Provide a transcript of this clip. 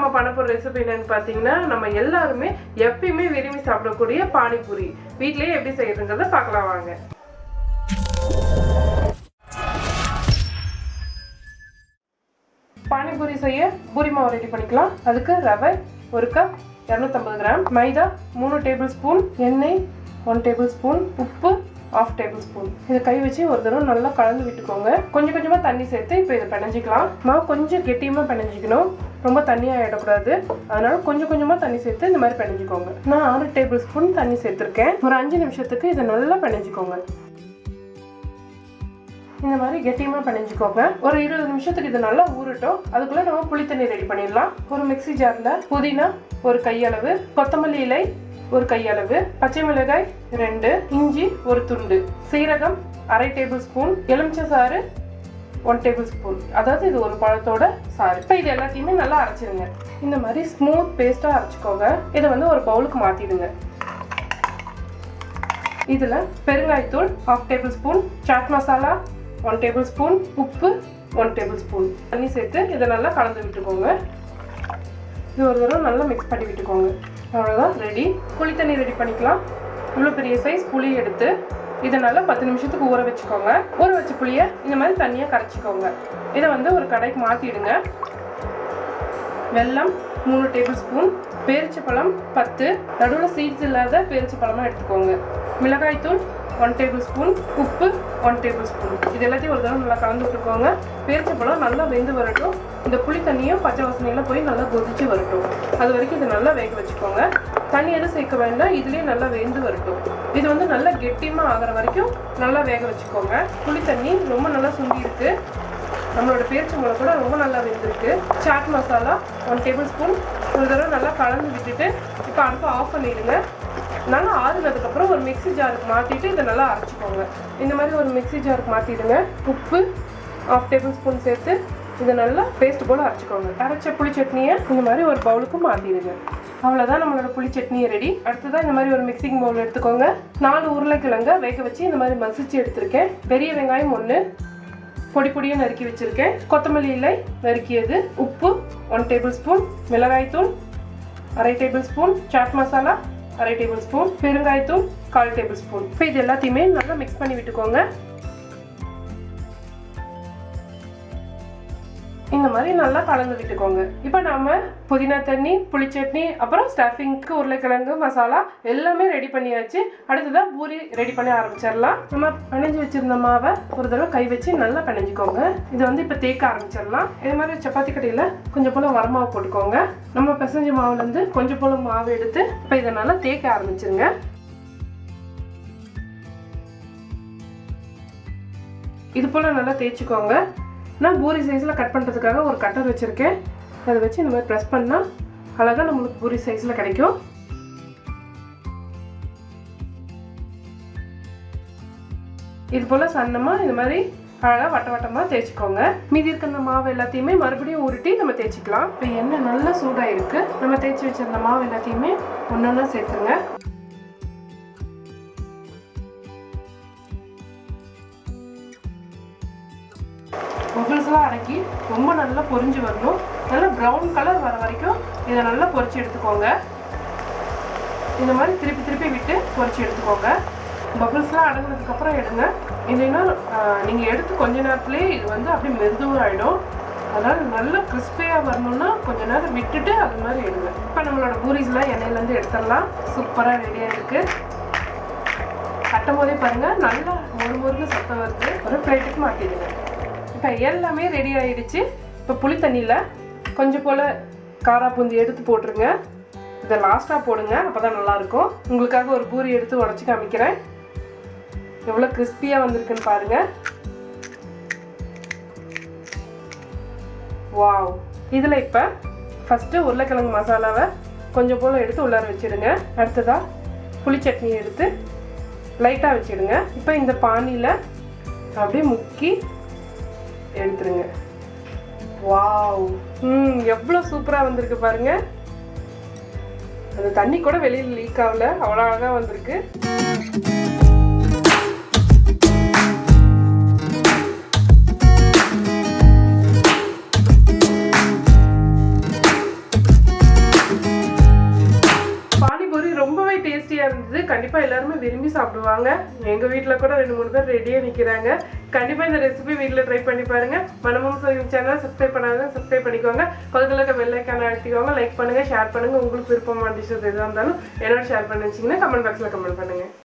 நம்ம பண்ண போகிற ரெசிபி என்னன்னு பார்த்தீங்கன்னா, நம்ம எல்லாருமே எப்பயுமே விரும்பி சாப்பிடக்கூடிய பானிபூரி வீட்டிலேயே எப்படி செய்யறதுங்கிறத பார்க்கலாம் வாங்க. பானிபூரி செய்ய பூரி மாவு ரெடி பண்ணிக்கலாம். அதுக்கு ரவை 1 கப் 250 கிராம், மைதா 3 டேபிள் ஸ்பூன், எண்ணெய் 1 டேபிள் ஸ்பூன், உப்பு 1/2 டேபிள் ஸ்பூன். இதை கை வச்சு ஒரு தடவை நல்லா கலந்து விட்டுக்கோங்க. கொஞ்சம் கொஞ்சமாக தண்ணி சேர்த்து இப்போ இதை பிணைஞ்சிக்கலாம். மாவு கொஞ்சம் கெட்டியமாக பிணைஞ்சிக்கணும், ரொம்ப தண்ணியாக ஆகிடக்கூடாது. அதனால கொஞ்சம் கொஞ்சமாக தண்ணி சேர்த்து இந்த மாதிரி பிணைஞ்சிக்கோங்க. நான் 6 டேபிள் ஸ்பூன் தண்ணி சேர்த்துருக்கேன். ஒரு 5 நிமிஷத்துக்கு இதை நல்லா பிணைஞ்சிக்கோங்க. இந்த மாதிரி கெட்டியமாக பிணைஞ்சிக்கோங்க. ஒரு 20 நிமிஷத்துக்கு இது நல்லா ஊறட்டும். அதுக்குள்ளே நம்ம புளி தண்ணி ரெடி பண்ணிடலாம். ஒரு மிக்சி ஜாரில் புதினா 1 கையளவு, கொத்தமல்லி இலை 1 கையளவு, பச்சை மிளகாய் 2, இஞ்சி 1 துண்டு, சீரகம் 1/2 டேபிள் ஸ்பூன், எலுமிச்சை சாறு 1 டேபிள் ஸ்பூன், அதாவது இது ஒரு பழத்தோட சாறு. இப்போ இது எல்லாத்தையுமே நல்லா அரைச்சிடுங்க. இந்த மாதிரி ஸ்மூத் பேஸ்ட்டாக அரைச்சிக்கோங்க. இதை ஒரு பவுலுக்கு மாற்றிடுங்க. இதில் பெருங்காயத்தூள் 1/2 tablespoon, chaat masala 1 tablespoon, உப்பு 1 டேபிள் ஸ்பூன், தண்ணி சேர்த்து இதை நல்லா கலந்து விட்டுக்கோங்க. இது ஒரு தடவை நல்லா மிக்ஸ் பண்ணி விட்டுக்கோங்க. அவ்வளோதான், ரெடி. புளி தண்ணி ரெடி பண்ணிக்கலாம். இவ்வளோ பெரிய சைஸ் புளி எடுத்து இதை நல்லா 10 நிமிஷத்துக்கு ஊற வச்சுக்கோங்க. ஊற வச்ச புளியை இந்த மாதிரி தண்ணியாக கரைச்சிக்கோங்க. இதை ஒரு கடைக்கு மாற்றிடுங்க. வெல்லம் 3 டேபிள் ஸ்பூன், பேரிச்சப்பழம் 10, நடுவில் சீட்ஸ் இல்லாத பேரிச்சப்பழமாக எடுத்துக்கோங்க, மிளகாய்த்தூள் 1 டேபிள் ஸ்பூன், உப்பு 1 டேபிள் ஸ்பூன். இது எல்லாத்தையும் ஒரு தடவை நல்லா கலந்து விட்டுக்கோங்க. பேரிச்சப்பழம் நல்லா வெந்து வரட்டும். இந்த புளி தண்ணியும் பச்சை வாசனையெல்லாம் போய் நல்லா கொதிச்சு வரட்டும். அது வரைக்கும் இதை நல்லா வேக வச்சுக்கோங்க. தண்ணி எதுவும் சேர்க்க வேண்டாம், இதுலேயே நல்லா வெந்து வரட்டும். இது நல்லா கெட்டியமாக ஆகிற வரைக்கும் நல்லா வேக வச்சுக்கோங்க. புளி தண்ணி ரொம்ப நல்லா சுண்டி இருக்கு. நம்மளோட பேரிச்சம்பழம் கூட ரொம்ப நல்லா வெந்திருக்கு. சாட் மசாலா 1 டேபிள் ஸ்பூன் ஒரு தடவை நல்லா கலந்து விட்டுட்டு இப்போ அடுப்பை ஆஃப் பண்ணிடுங்க. நல்லா ஆறுனதுக்கப்புறம் ஒரு மிக்சி ஜாருக்கு மாற்றிட்டு இதை நல்லா அரைச்சிக்கோங்க. இந்த மாதிரி ஒரு மிக்சி ஜாருக்கு மாற்றிடுங்க. உப்பு 1/2 டேபிள் ஸ்பூன் சேர்த்து இதை நல்லா பேஸ்ட் போல் அரைச்சிக்கோங்க. அரைச்ச புளி சட்னியை இந்த மாதிரி ஒரு பவுலுக்கு மாற்றிடுங்க. அவ்வளோதான், நம்மளோட புளி சட்னியை ரெடி. அடுத்ததான் இந்த மாதிரி ஒரு மிக்சிங் பவுல் எடுத்துக்கோங்க. 4 உருளைக்கிழங்க வேக வச்சு இந்த மாதிரி மசிச்சு எடுத்திருக்கேன். பெரிய வெங்காயம் 1 பொடி பொடியாக நறுக்கி வச்சுருக்கேன். கொத்தமல்லி இலை நறுக்கியது, உப்பு 1 டேபிள் ஸ்பூன், மிளகாய்த்தூள் 1/2 tablespoon, chaat masala 1/2 tablespoon, பெருங்காயத்தூள் 1/4 டேபிள் ஸ்பூன். இப்போ இது எல்லாத்தையுமே நல்லா மிக்ஸ் பண்ணி விட்டுக்கோங்க. இந்த மாதிரி நல்லா கலந்து விட்டுக்கோங்க. இப்போ நாம புதினா தண்ணி, புளி சட்னி, அப்புறம் ஸ்டஃபிங்க்கு உருளைக்கிழங்கு மசாலா எல்லாமே ரெடி பண்ணியாச்சு. அடுத்ததான் பூரி ரெடி பண்ண ஆரம்பிச்சிடலாம். நம்ம பிணைஞ்சு வச்சிருந்த மாவை ஒரு தடவை கை வச்சு நல்லா பிணைஞ்சிக்கோங்க. இதை இப்போ தேய்க்க ஆரம்பிச்சிடலாம். இது மாதிரி சப்பாத்தி கடையில் கொஞ்சம் போல வரமாவு போட்டுக்கோங்க. நம்ம பிசைஞ்ச மாவுலேருந்து கொஞ்சம் போல மாவு எடுத்து இப்போ இதை நல்லா தேய்க்க ஆரம்பிச்சிருங்க. இது போல் நல்லா தேய்ச்சிக்கோங்க. நான் பூரி சைஸில் கட் பண்ணுறதுக்காக ஒரு கட்டர் வச்சுருக்கேன். அதை வச்சு இந்த மாதிரி ப்ரெஸ் பண்ணால் அழகாக நம்மளுக்கு பூரி சைஸில் கிடைக்கும். இது போல் சன்னமாக இந்த மாதிரி அழகாக வட்ட வட்டமாக தேய்ச்சிக்கோங்க. மீதி இருக்கிற மாவு எல்லாத்தையுமே மறுபடியும் உருட்டி நம்ம தேய்ச்சிக்கலாம். இப்போ எண்ணெய் நல்லா சூடாக இருக்குது. நம்ம தேய்ச்சி வச்சிருந்த மாவு எல்லாத்தையுமே ஒன்றா சேர்த்துங்க. பபிள்ஸ்லாம் அடக்கி ரொம்ப நல்லா பொரிஞ்சு வரணும். நல்லா ப்ரௌன் கலர் வர வரைக்கும் இதை நல்லா பொரிச்சு எடுத்துக்கோங்க. இந்த மாதிரி திருப்பி திருப்பி விட்டு பொரிச்சு எடுத்துக்கோங்க. பபிள்ஸ்லாம் அடங்கினதுக்கப்புறம் எடுங்க. இல்லைன்னா நீங்கள் எடுத்து கொஞ்ச நேரத்துலேயே இது அப்படியே மெதுவாகிடும். அதனால் நல்லா கிறிஸ்பியாக வரணும்னா கொஞ்சம் நேரம் விட்டுட்டு அது மாதிரி எடுங்க. இப்போ நம்மளோட பூரிஸ்லாம் எண்ணெயிலேருந்து எடுத்துடலாம். சூப்பராக ரெடியாக இருக்குது. கட்டும் போதே பாருங்கள் நல்லா மொறுமொறுன்னு சத்தம் வருது. ஒரு பிளேட்டுக்கு மாற்றிடுங்க. இப்போ எல்லாமே ரெடி ஆகிடுச்சு. இப்போ புளி தண்ணியில் கொஞ்சம் போல் காரா பூந்தி எடுத்து போட்டுருங்க. இதை லாஸ்ட்டாக போடுங்க, அப்போ தான் நல்லாயிருக்கும். உங்களுக்காக ஒரு பூரி எடுத்து உடச்சி காமிக்கிறேன். எவ்வளோ கிறிஸ்பியாக வந்திருக்குன்னு பாருங்கள். வாவ்! இதில் இப்போ ஃபஸ்ட்டு உருளைக்கிழங்கு மசாலாவை கொஞ்சம் போல் எடுத்து உள்ளார வச்சுடுங்க. அடுத்ததாக புளி சட்னி எடுத்து லைட்டாக வச்சுடுங்க. இப்போ இந்த பானியில் அப்படியே முக்கி எடுத்துருங்க. வாவ்! எவ்வளோ சூப்பராக வந்திருக்கு பாருங்க. அந்த தண்ணி கூட வெளியில் லீக் ஆகல, அவ்வளோ அழகாக வந்திருக்கு. டேஸ்டியாக இருந்தது. கண்டிப்பாக எல்லாருமே விரும்பி சாப்பிடுவாங்க. எங்கள் வீட்டில் கூட 2-3 பேர் ரெடியாக நிற்கிறாங்க. கண்டிப்பாக இந்த ரெசிபி வீட்டில் ட்ரை பண்ணி பாருங்கள். மனமும் சுவையும் சேனல் சப்ஸ்கிரைப் பண்ணாங்க, சப்ஸ்கிரைப் பண்ணிக்கோங்க. பக்கத்தில் இருக்க பெல் ஐக்கானை அழுத்திக்கோங்க. லைக் பண்ணுங்கள், ஷேர் பண்ணுங்கள். உங்களுக்கு விருப்பமான டிஷ்ஷஸ் எதாக இருந்தாலும் என்னோட ஷேர் பண்ணி வச்சிங்கன்னா கமெண்ட் பாக்ஸில் கமெண்ட் பண்ணுங்கள்.